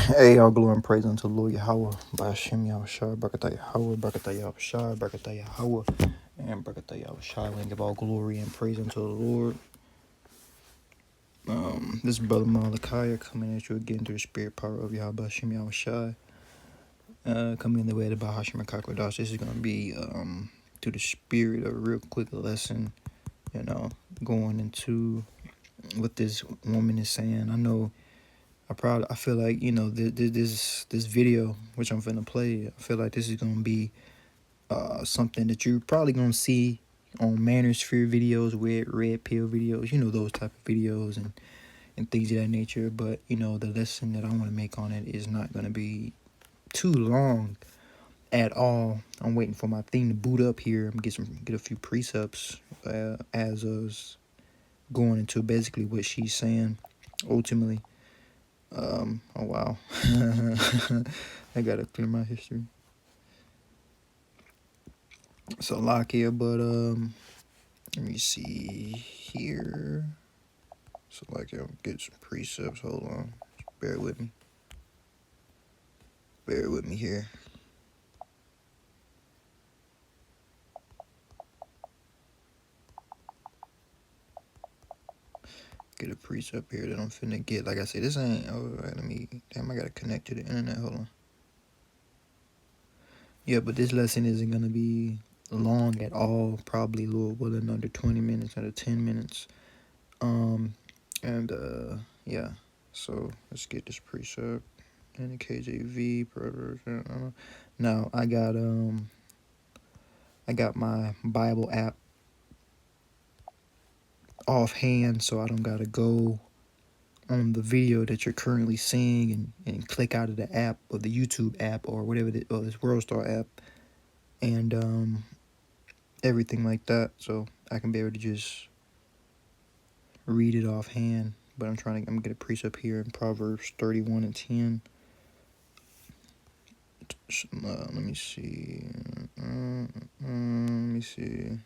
Hey, all glory and praise unto the Lord Yahawah, Bashim Yahushua, Brakatah Yahawah, Brakatah Yahushua, Brakatah Yahawah, and Brakatah Yahushua. We give all glory and praise unto the Lord. This is Brother Malachi coming at you again through the spirit power of Yahweh Bashim Yahushua. Coming in the way of Bahashim Kakwadash. This is going to be through the spirit, a real quick lesson, going into what this woman is saying. I know. I feel like this video which I'm finna play. I feel like this is gonna be something that you're probably gonna see on Manosphere videos, red pill videos, those type of videos and things of that nature. But the lesson that I want to make on it is not gonna be too long at all. I'm waiting for my thing to boot up here. I'm gonna get a few precepts as I was going into basically what she's saying ultimately. Oh wow. I gotta clear my history. So lock here, but let me see here. So like I'll get some precepts. Hold on. Just bear with me. Bear with me here. Get a precept here that I'm finna get. Like I said, this ain't let me damn I gotta connect to the internet. Hold on. Yeah, but this lesson isn't gonna be long at all, probably a little well in under 20 minutes, under 10 minutes. And yeah. So let's get this precept in the KJV. Now I got my Bible app offhand, so I don't gotta go on the video that you're currently seeing and click out of the app or the YouTube app or whatever or this WorldStar app and everything like that. So I can be able to just read it offhand. But I'm gonna get a precept here in Proverbs 31:10. Let me see. Let me see.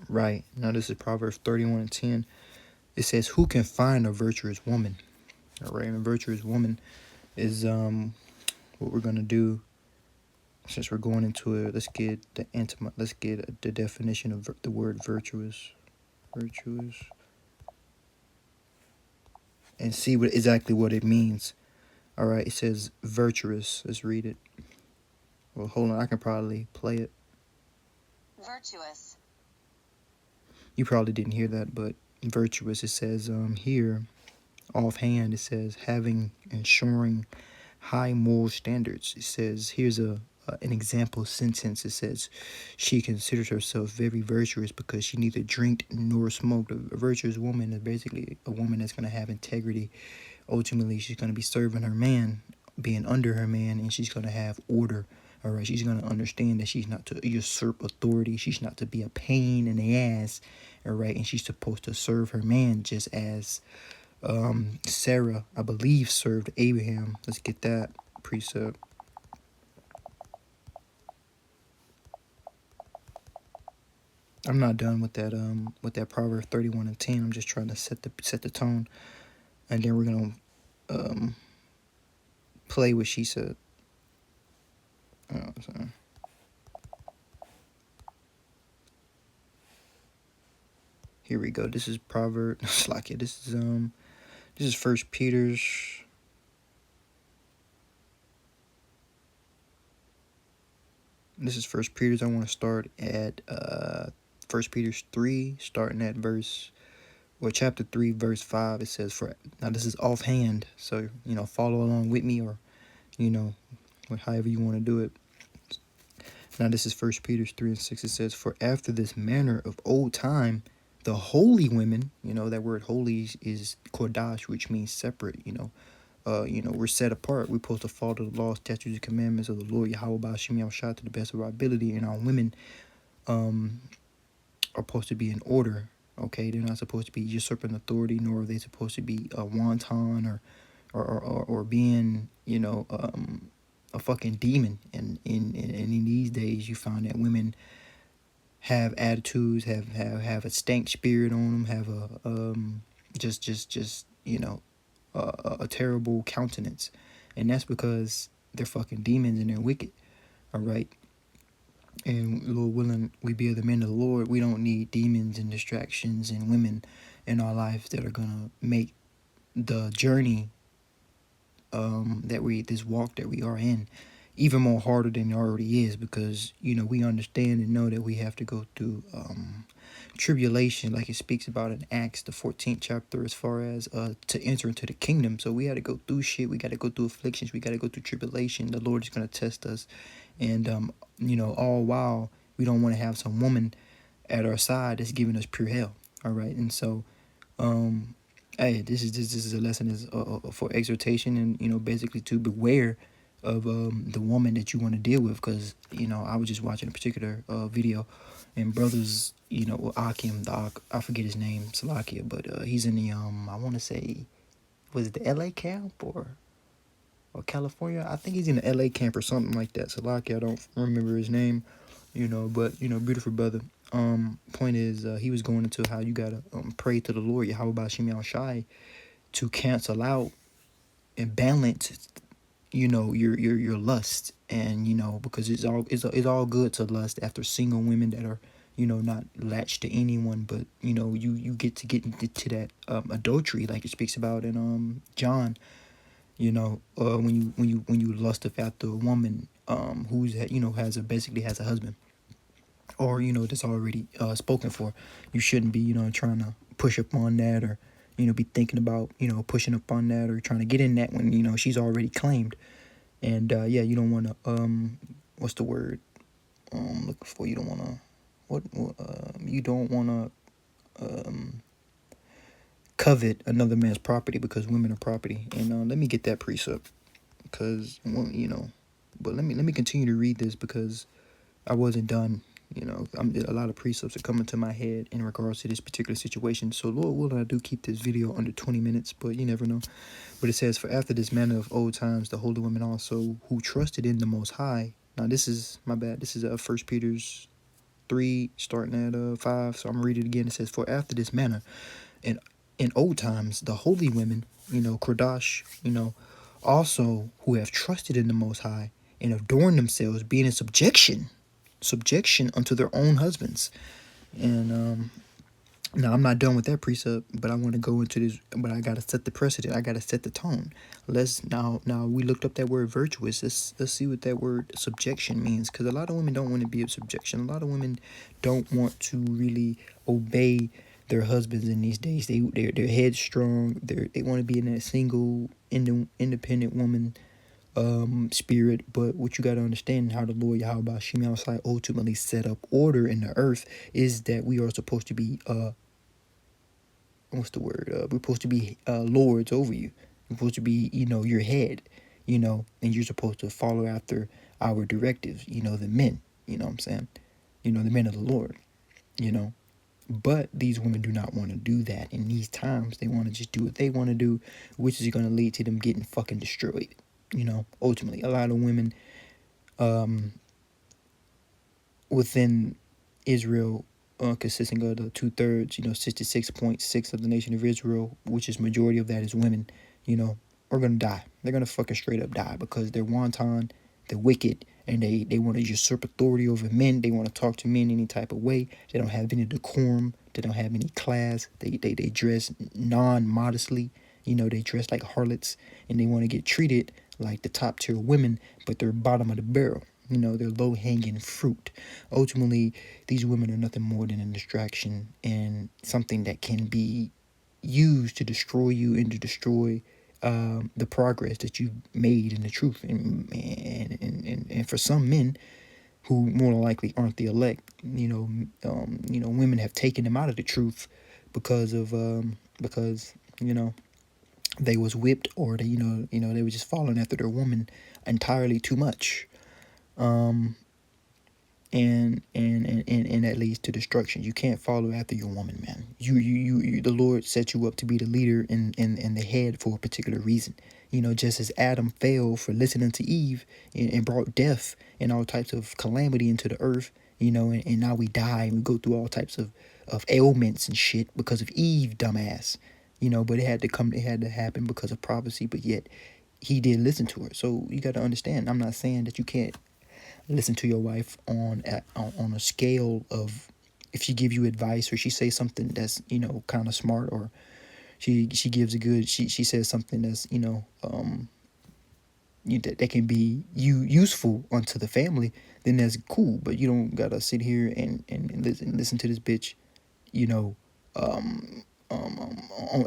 Right. Now this is Proverbs 31:10. It says, "Who can find a virtuous woman?" All right. And a virtuous woman is what we're gonna do. Since we're going into it, let's get the definition of the word virtuous, and see exactly what it means. All right, it says virtuous. Let's read it. Well, hold on, I can probably play it. Virtuous. You probably didn't hear that, but virtuous. It says here, offhand, it says having, ensuring high moral standards. It says here's an example sentence. It says she considers herself very virtuous because she neither drank nor smoked. A virtuous woman is basically a woman that's going to have integrity. Ultimately, she's going to be serving her man, being under her man, and she's going to have order. All right, she's going to understand that she's not to usurp authority. She's not to be a pain in the ass. All right, and she's supposed to serve her man just as Sarah, I believe, served Abraham. Let's get that precept. I'm not done with that Proverbs 31:10. I'm just trying to set the tone, and then we're gonna play what she said. Oh, sorry. Here we go. This is Proverbs. Like it. This is First Peter's. This is First Peter's. I want to start at First Peter's 3, starting at chapter 3, verse 5. It says, "For now this is offhand, so follow along with me, or however you want to do it." Now this is First Peter 3:6. It says, "For after this manner of old time, the holy women," that word holy is kodash, which means separate. We're set apart. We're supposed to follow the laws, statutes, and commandments of the Lord Yahawah Bashim Yahushua to the best of our ability. And our women are supposed to be in order. Okay, they're not supposed to be usurping authority, nor are they supposed to be a wanton or being a fucking demon. And in these days, you find that women have attitudes, have a stank spirit on them, have a just a terrible countenance, and that's because they're fucking demons and they're wicked. All right. And Lord willing, we be the men of the Lord. We don't need demons and distractions and women in our lives that are gonna make the journey this walk that we are in even more harder than it already is, because we understand and know that we have to go through tribulation, like it speaks about in Acts the 14th chapter, as far as to enter into the kingdom. So we had to go through shit, we got to go through afflictions, we got to go through tribulation. The Lord is going to test us, and all while we don't want to have some woman at our side that's giving us pure hell. All right. And so hey, this is a lesson is for exhortation, and basically to beware of the woman that you want to deal with, because I was just watching a particular video, and brothers, Akim, I forget his name, Salakia, but he's in the I want to say, was it the LA camp or California? I think he's in the LA camp or something like that. Salakia, I don't remember his name, but beautiful brother. Point is, he was going into how you gotta pray to the Lord, Yahawah Bashim Shai, to cancel out and balance, your lust, and because it's all good to lust after single women that are not latched to anyone, but you get into that adultery, like it speaks about in John, when you lust after a woman who's basically has a husband, or that's already spoken for. You shouldn't be trying to push up on that, or be thinking about pushing up on that, or trying to get in that when she's already claimed. And yeah, you don't want to what's the word looking for, you don't want to you don't want to covet another man's property, because women are property. And let me get that precept, because but let me continue to read this, because I wasn't done. A lot of precepts are coming to my head in regards to this particular situation. So Lord willing, I do keep this video under 20 minutes, but you never know. But it says, for after this manner of old times, the holy women also, who trusted in the Most High. Now this is, my bad, this is 1 Peter's 3, starting at 5. So I'm going to read it again. It says, for after this manner, in old times, the holy women, Kodash, also who have trusted in the Most High and adorned themselves, being in subjection unto their own husbands. And now I'm not done with that precept, but I want to go into this. But I gotta set the precedent. I gotta set the tone. Let's now we looked up that word virtuous. Let's see what that word subjection means, because a lot of women don't want to be in subjection. A lot of women don't want to really obey their husbands in these days. They're headstrong. They want to be in that single independent woman spirit. But what you got to understand, how the Lord Yahawah Shemi Al ultimately set up order in the earth, is that we are supposed to be what's the word? We're supposed to be lords over you. We're supposed to be, your head, and you're supposed to follow after our directives, the men, what I'm saying? The men of the Lord, you know. But these women do not want to do that in these times. They want to just do what they want to do, which is going to lead to them getting fucking destroyed, ultimately. A lot of women within Israel, consisting of the 2/3, 66.6 of the nation of Israel, which is majority of that is women, are gonna die. They're gonna fucking straight up die, because they're wanton, they're wicked, and they want to usurp authority over men. They want to talk to men any type of way. They don't have any decorum. They don't have any class. They dress non-modestly. They dress like harlots, and they want to get treated like the top tier women, but they're bottom of the barrel. They're low-hanging fruit. Ultimately, these women are nothing more than a distraction, and something that can be used to destroy you and to destroy the progress that you've made in the truth. And for some men who more than likely aren't the elect, women have taken them out of the truth because of because they was whipped, or they they were just following after their woman entirely too much. And that leads to destruction. You can't follow after your woman, man. You the Lord set you up to be the leader and the head for a particular reason. just as Adam fell for listening to Eve and brought death and all types of calamity into the earth, and now we die and we go through all types of ailments and shit because of Eve, dumbass. But it had to happen because of prophecy, but yet he did listen to her. So you got to understand, I'm not saying that you can't listen to your wife on a scale of, if she gives you advice or she says something that's kind of smart, or she gives a good she says something that's that can be useful unto the family, then that's cool. But you don't gotta sit here and listen to this bitch, you know, on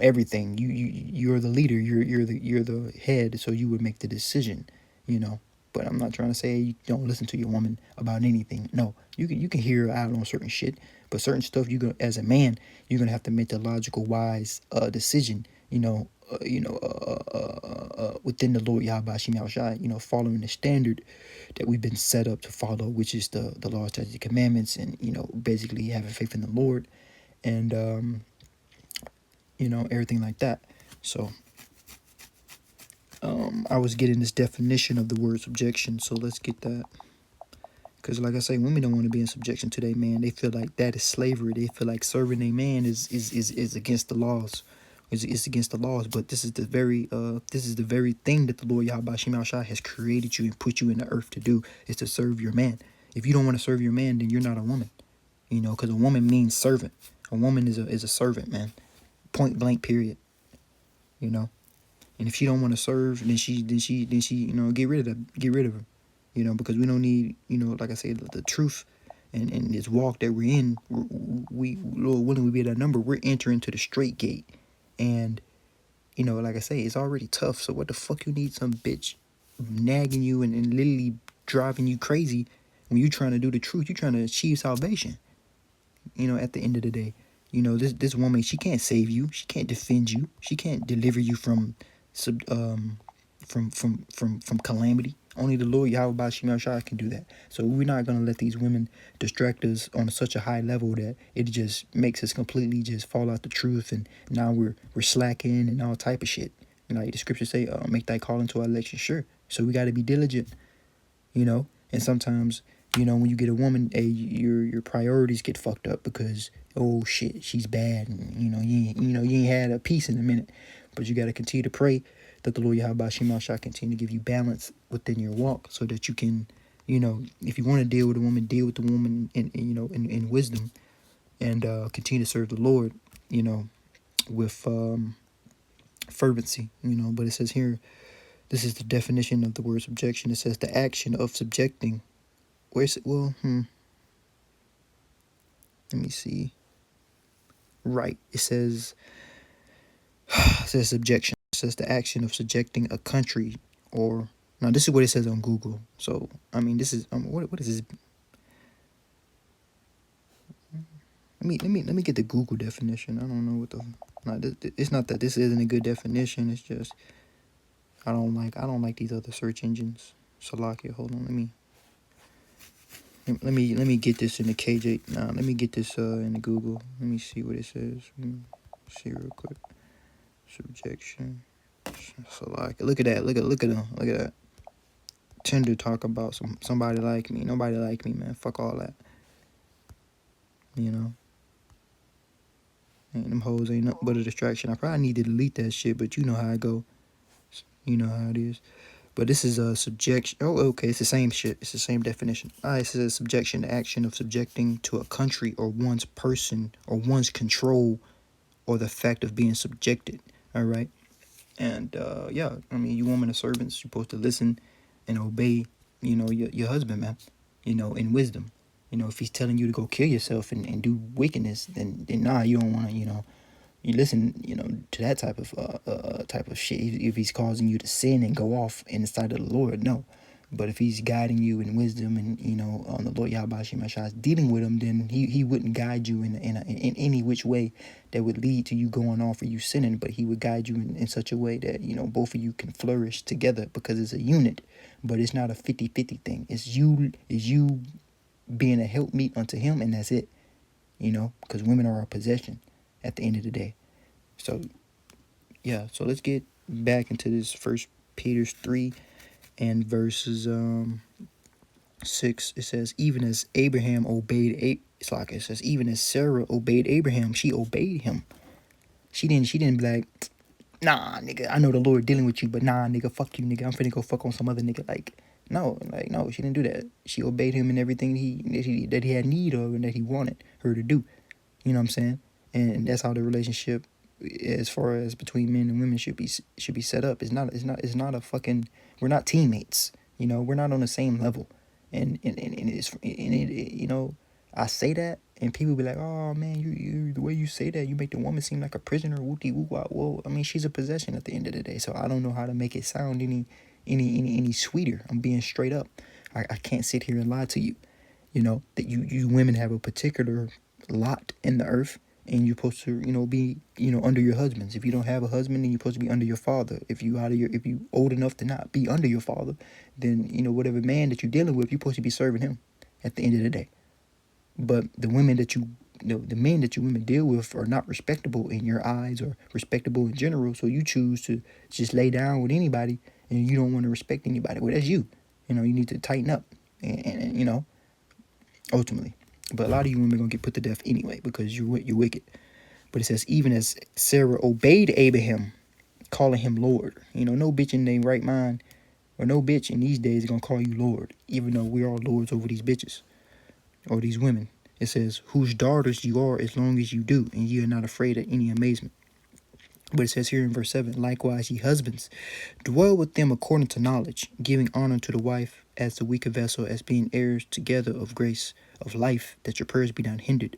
everything. You're the leader. You're the head, so you would make the decision, you know. But I'm not trying to say you don't listen to your woman about anything. No, you can hear her out on certain shit, but certain stuff as a man, you're gonna have to make the logical, wise decision. Within the Lord Yahawah Shim Shai, following the standard that we've been set up to follow, which is the law, statutes, and commandments, and basically having faith in the Lord, and everything like that. So I was getting this definition of the word subjection, so let's get that. Because like I say, women don't want to be in subjection to their man. They feel like that is slavery. They feel like serving a man is against the laws. It's against the laws. But this is the very thing that the Lord Yahawah Shim Shai has created you and put you in the earth to do, is to serve your man. If you don't want to serve your man, then you're not a woman. Because a woman means servant. A woman is a servant, man. Point blank, period. And if she don't want to serve, then she get rid of her. Because we don't need, like I said, the truth and this walk that we're in. We Lord willing, we be at that number. We're entering to the straight gate, and like I say, it's already tough. So what the fuck you need some bitch nagging you and literally driving you crazy when you trying to do the truth? You trying to achieve salvation. At the end of the day, this woman, she can't save you. She can't defend you. She can't deliver you from sub from calamity. Only the Lord Yahawah Shim Shai can do that. So we're not gonna let these women distract us on such a high level that it just makes us completely just fall out the truth, and now we're slacking and all type of shit. Like the scriptures say, make thy call into our election sure. So we got to be diligent, And sometimes, when you get a woman, your priorities get fucked up because, oh shit, she's bad, and you ain't had a peace in a minute. But you got to continue to pray that the Lord Yahawah Shim Shai continue to give you balance within your walk, so that you can, if you want to deal with a woman, deal with the woman in wisdom, and continue to serve the Lord, with fervency, But it says here, this is the definition of the word subjection. It says the action of subjecting. Where's it? Well, let me see. Right. It says subjection. It says the action of subjecting a country, or now this is what it says on Google. So I mean, this is what is this? Let me get the Google definition. I don't know what the. It's not that this isn't a good definition. It's just I don't like these other search engines. Salakia, hold on. Let me get this in the KJ. Nah, let me get this in the Google. Let me see what it says. See real quick. Subjection. Salakia. Look at that. Look at them. Look at that. Tend to talk about somebody like me. Nobody like me, man. Fuck all that. And them hoes ain't nothing but a distraction. I probably need to delete that shit, but you know how I go. You know how it is. But this is a subjection. Oh, okay. It's the same shit. It's the same definition. It says subjection, the action of subjecting to a country or one's person or one's control, or the fact of being subjected. All right. And yeah, I mean, you women are servants. You're supposed to listen and obey, your husband, man, in wisdom. If he's telling you to go kill yourself and do wickedness, then nah, you don't want to, you listen, to that type of shit. If he's causing you to sin and go off in the sight of the Lord, no. But if he's guiding you in wisdom and on the Lord Yahawah Shim Shai is dealing with him, then he wouldn't guide you in any which way that would lead to you going off or you sinning. But he would guide you in such a way that both of you can flourish together, because it's a unit. But it's not a 50-50 thing. It's you being a helpmeet unto him, and that's it. Because women are our possession at the end of the day. So yeah, so let's get back into this First Peter 3 and verses 6. It says, even as Abraham obeyed it's like it says, even as Sarah obeyed Abraham, she obeyed him. She didn't be like, nah, nigga, I know the Lord dealing with you, but nah, nigga, fuck you, nigga. I'm finna go fuck on some other nigga. No, she didn't do that. She obeyed him in everything that he had need of and that he wanted her to do. You know what I'm saying? And that's how the relationship, as far as between men and women, should be set up. It's not a fucking. We're not teammates. You know, we're not on the same level. And I say that, and people be like, "Oh man, you the way you say that, you make the woman seem like a prisoner." Whoopty whoop wop. Well, I mean, she's a possession at the end of the day. So I don't know how to make it sound any sweeter. I'm being straight up. I can't sit here and lie to you. You know that you women have a particular lot in the earth, and you're supposed to be under your husbands. If you don't have a husband, then you're supposed to be under your father. If you old enough to not be under your father, then whatever man that you're dealing with, you're supposed to be serving him at the end of the day. But the women that the men that you women deal with are not respectable in your eyes or respectable in general. So you choose to just lay down with anybody, and you don't want to respect anybody. Well, that's you. You need to tighten up, and ultimately. But a lot of you women are gonna get put to death anyway because you're wicked. But it says, even as Sarah obeyed Abraham, calling him Lord. No bitch in their right mind, or no bitch in these days is gonna call you Lord, even though we're all lords over these bitches or these women. It says, whose daughters you are as long as you do, and ye are not afraid of any amazement. But it says here in verse 7, likewise, ye husbands, dwell with them according to knowledge, giving honor to the wife as the weaker vessel, as being heirs together of grace, of life, that your prayers be not hindered.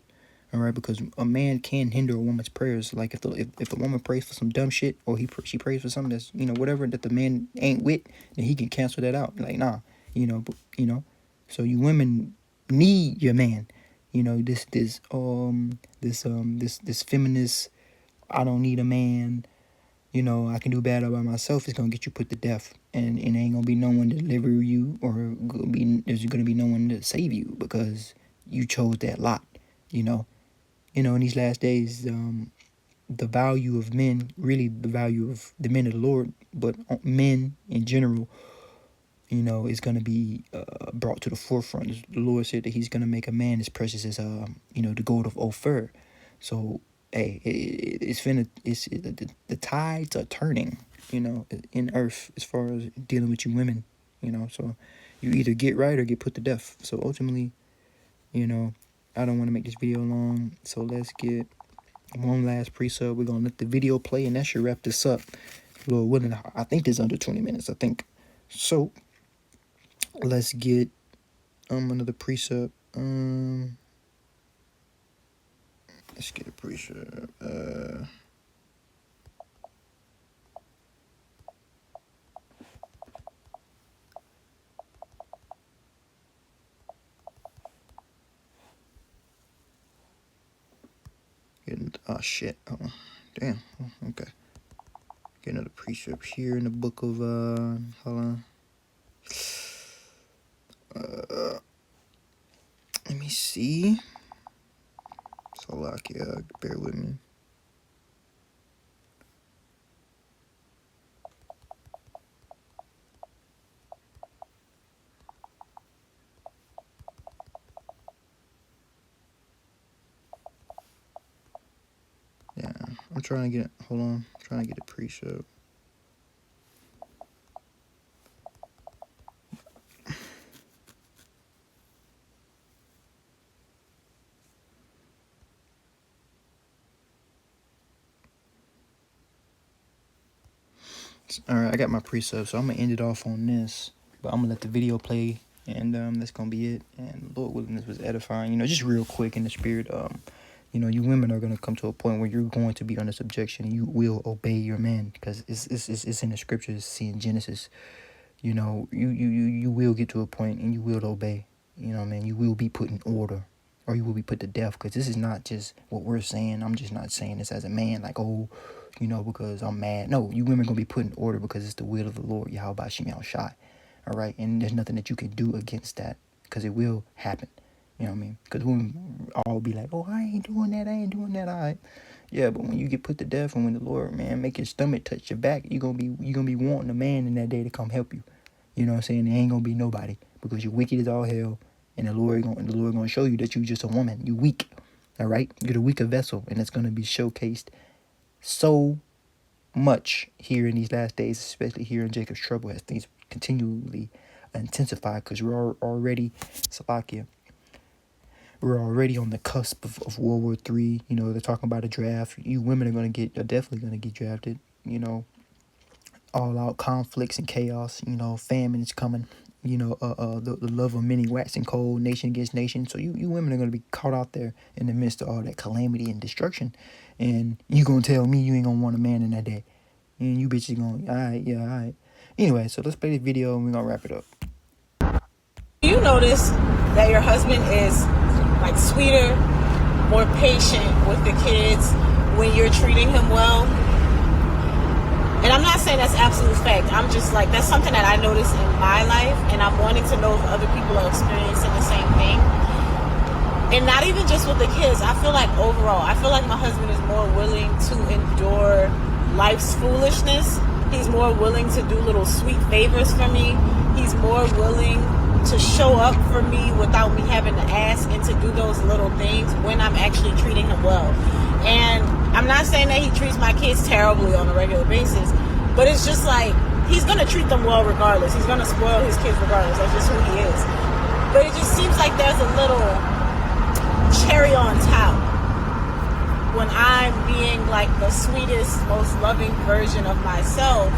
All right, because a man can hinder a woman's prayers. Like if the woman prays for some dumb shit, or she prays for something that's whatever that the man ain't with, then he can cancel that out. Like nah, So you women need your man. This feminist, I don't need a man. I can do bad all by myself. It's gonna get you put to death, and ain't gonna be no one to deliver you, or there's gonna be no one to save you because you chose that lot. In these last days, the value of men, really the value of the men of the Lord, but men in general, is going to be brought to the forefront. The Lord said that He's going to make a man as precious as the gold of Ophir. So, hey, the tides are turning, in earth as far as dealing with you women, So you either get right or get put to death. So ultimately, I don't want to make this video long. So let's get one last pre-sub. We're gonna let the video play, and that should wrap this up. Lord willing, I think this is under 20 minutes. I think. So let's get another pre-sub. Let's get a pre-sub. Oh shit. Oh, damn. Oh, okay. Get another precept here in the book of hold on. Let me see. So like, yeah, bear with me. Yeah, I'm trying to get. Hold on. I'm trying to get a precept. All right, I got my precept, so I'm gonna end it off on this. But I'm gonna let the video play, and that's gonna be it. And Lord willing, this was edifying. Just real quick in the spirit. You women are gonna come to a point where you're going to be under subjection, and you will obey your man, because it's in the scriptures. See in Genesis. You will get to a point, and you will obey. You will be put in order, or you will be put to death. Because this is not just what we're saying. I'm just not saying this as a man, like, oh, because I'm mad. No, you women gonna be put in order because it's the will of the Lord, Yahawah Shai. All right, and there's nothing that you can do against that, because it will happen. You know what I mean? Because women all be like, oh, I ain't doing that. All right. Yeah, but when you get put to death and when the Lord, man, make your stomach touch your back, you gonna be wanting a man in that day to come help you. You know what I'm saying? There ain't gonna be nobody because you're wicked as all hell, and the Lord gonna show you that you just a woman. You weak. All right, you're the weaker vessel, and it's gonna be showcased so much here in these last days, especially here in Jacob's trouble, as things continually intensify because we're already Slovakia. We're already on the cusp of World War III. You know, they're talking about a draft. You women are definitely gonna get drafted. You know, all out conflicts and chaos. You know, famine is coming. You know, the love of many waxing cold, nation against nation. So you women are gonna be caught out there in the midst of all that calamity and destruction, and you gonna tell me you ain't gonna want a man in that day, and you bitches gonna, alright, yeah, alright. Anyway, so let's play this video and we're gonna wrap it up. Do you notice that your husband is like sweeter, more patient with the kids when you're treating him well? And I'm not saying that's absolute fact. I'm just like, that's something that I noticed in my life, and I'm wanting to know if other people are experiencing the same thing. And not even just with the kids. I feel like overall, I feel like my husband is more willing to endure life's foolishness. He's more willing to do little sweet favors for me. He's more willing to show up for me without me having to ask, and to do those little things when I'm actually treating him well. And I'm not saying that he treats my kids terribly on a regular basis, but it's just like, he's going to treat them well regardless. He's going to spoil his kids regardless. That's just who he is. But it just seems like there's a little cherry on top when I'm being like the sweetest, most loving version of myself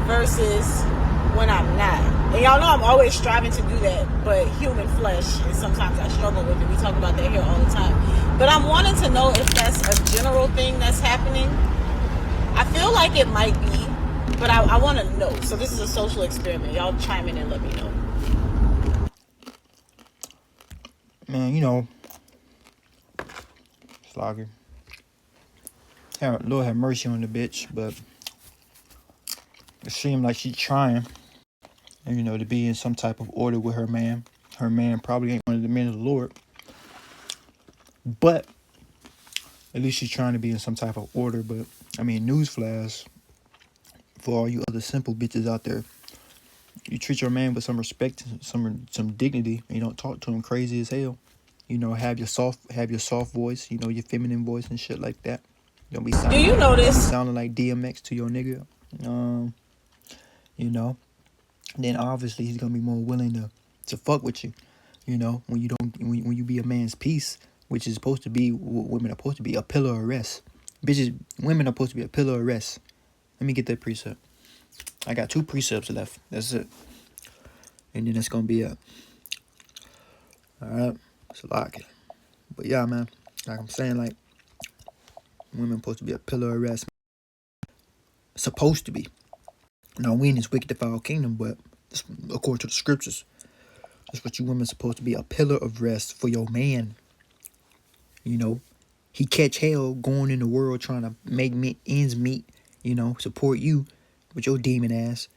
versus when I'm not. And y'all know I'm always striving to do that, but human flesh, and sometimes I struggle with it. We talk about that here all the time. But I'm wanting to know if that's a general thing that's happening. I feel like it might be, but I want to know. So this is a social experiment. Y'all chime in and let me know. Man, you know, Slogger. Lord have mercy on the bitch, but it seemed like she's trying, you know, to be in some type of order with her man. Her man probably ain't one of the men of the Lord, but at least she's trying to be in some type of order. But I mean, newsflash for all you other simple bitches out there: you treat your man with some respect, some dignity, and you don't talk to him crazy as hell. You know, have your soft voice, you know, your feminine voice and shit like that. Don't be sounding like DMX to your nigga. You know, then obviously he's gonna be more willing to fuck with you. You know, when you be a man's piece, which is supposed to be what women are supposed to be, a pillar of rest. Women are supposed to be a pillar of rest. Let me get that precept. I got 2 precepts left. That's it. And then that's gonna be it. Alright. It's a lot. But yeah, man. Like I'm saying, like, women are supposed to be a pillar of rest. Supposed to be. Now, we in this wicked defile kingdom, but according to the scriptures, that's what you women are supposed to be, a pillar of rest for your man. You know, he catch hell going in the world trying to make ends meet, you know, support you with your demon ass.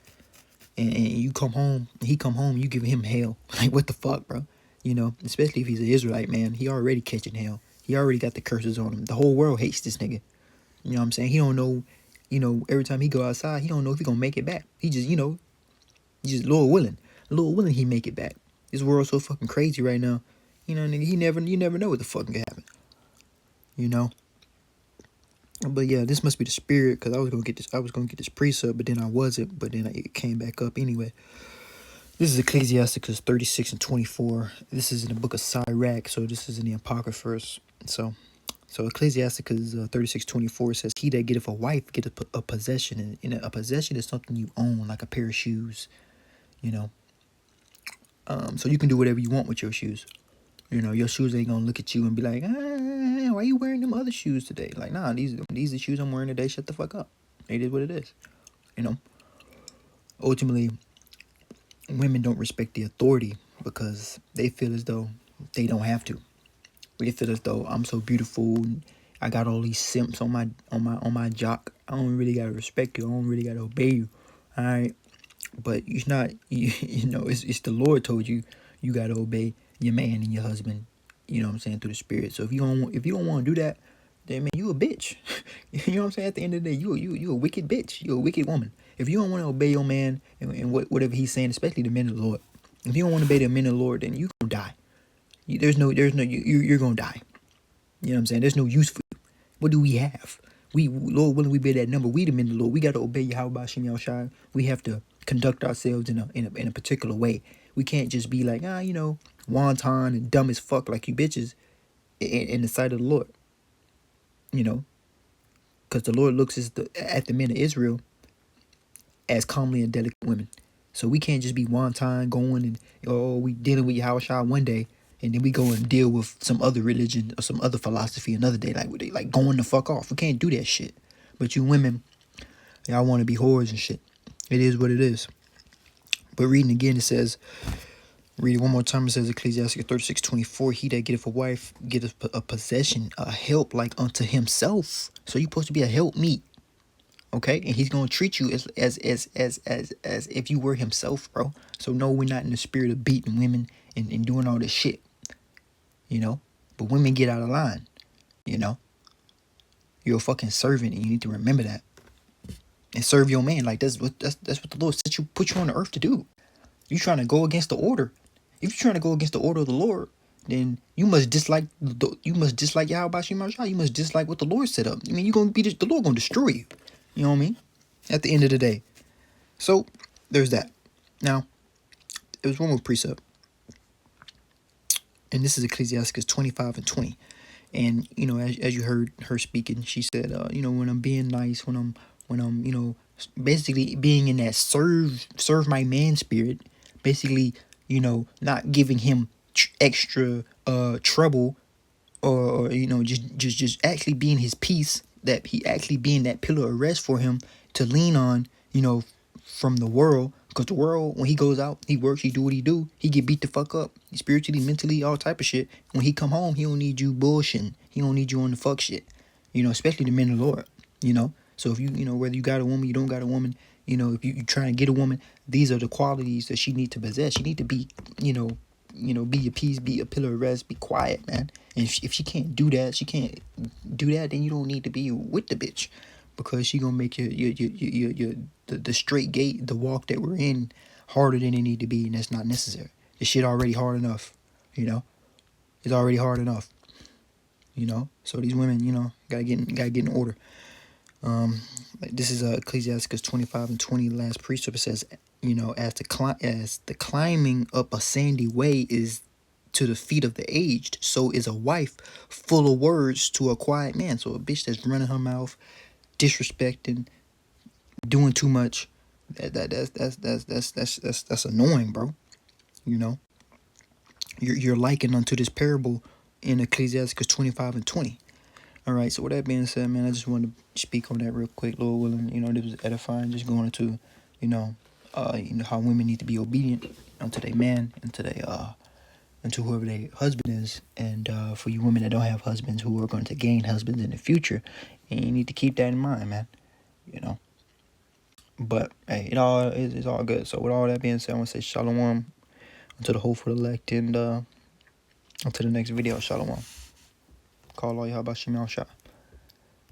And you come home, he come home, you give him hell. Like, what the fuck, bro? You know, especially if he's an Israelite, man. He already catching hell. He already got the curses on him. The whole world hates this nigga. You know what I'm saying? He don't know, you know, every time he go outside, he don't know if he gonna make it back. He just, you know, Lord willing. Lord willing he make it back. This world's so fucking crazy right now. You know, nigga, you never know what the fuck can happen. You know? But yeah, this must be the spirit, because I was gonna get this precept, but then I wasn't, but then it came back up anyway. This is Ecclesiasticus 36 and 24. This is in the book of Sirach, so this is in the Apocryphers. So Ecclesiasticus 36:24 says, "He that getteth a wife getteth a possession," and a possession is something you own, like a pair of shoes. You know, so you can do whatever you want with your shoes. You know, your shoes ain't gonna look at you and be like, why you wearing them other shoes today? Like, nah, these are the shoes I'm wearing today. Shut the fuck up. It is what it is. You know, ultimately, women don't respect the authority because they feel as though they don't have to. They feel as though I'm so beautiful. I got all these simps on my jock. I don't really gotta respect you. I don't really gotta obey you. All right, but it's not. You know, it's the Lord told you gotta obey your man and your husband. You know what I'm saying, through the spirit. So if you don't want to do that, then man, you a bitch. You know what I'm saying? At the end of the day, you a wicked bitch. You a wicked woman. If you don't want to obey your man and whatever he's saying, especially the men of the Lord, if you don't want to obey the men of the Lord, then you gonna die. You're gonna die. You know what I'm saying? There's no use for you. What do we have? Lord willing, we bear that number. We the men of the Lord. We got to obey Yahawah Shem Yahushai. We have to conduct ourselves in a particular way. We can't just be like, wonton and dumb as fuck like you bitches in the sight of the Lord. You know, because the Lord looks at the men of Israel as comely and delicate women. So we can't just be wonton going and we dealing with Yahushua one day, and then we go and deal with some other religion or some other philosophy another day, like going the fuck off. We can't do that shit. But you women, y'all want to be whores and shit. It is what it is. But reading again, it says, read it one more time. It says Ecclesiastes 36:24. He that getteth a wife getteth a possession, a help like unto himself. So you're supposed to be a helpmeet. Okay, and he's gonna treat you as if you were himself, bro. So no, we're not in the spirit of beating women and doing all this shit, you know. But women get out of line, you know. You're a fucking servant, and you need to remember that and serve your man. Like that's what the Lord put you on the earth to do. You trying to go against the order? If you're trying to go against the order of the Lord, then you must dislike Yahawah Shem Yahushua. You must dislike what the Lord set up. I mean, the Lord gonna destroy you. You know what I mean? At the end of the day. So, there's that. Now, there was one more precept. And this is Ecclesiastes 25:20. And, as you heard her speaking, she said, when I'm being nice, when I'm, basically being in that serve my man spirit, basically, not giving him extra trouble or just actually being his peace, that he actually being that pillar of rest for him to lean on, from the world. Because the world, when he goes out, he works, he do what he do, he get beat the fuck up, spiritually, mentally, all type of shit. When he come home, he don't need you bullshitting. He don't need you on the fuck shit. Especially the men of the Lord. So if you whether you got a woman, you don't got a woman, if you trying to get a woman, these are the qualities that she need to possess. She need to be, be your peace, be a pillar of rest, be quiet, man. And if she can't do that, then you don't need to be with the bitch, because she gonna make the straight gate, the walk that we're in, harder than it need to be, and that's not necessary. The shit already hard enough, It's already hard enough, So these women, gotta get in order. This is Ecclesiastes 25:20. Last precept. It says, as the climbing up a sandy way is to the feet of the aged, so is a wife full of words to a quiet man. So a bitch that's running her mouth, disrespecting, doing too much, that's annoying, bro. You're likened unto this parable in Ecclesiastes 25:20. All right, so with that being said, man, I just wanted to speak on that real quick, Lord willing. This was edifying, just going into, how women need to be obedient unto their man and to whoever their husband is, and for you women that don't have husbands who are going to gain husbands in the future, and you need to keep that in mind, man. But hey, it's all good. So with all that being said, I want to say shalom unto the hopeful elect, and until the next video, shalom. Call all Yahawah Shem Yahushua.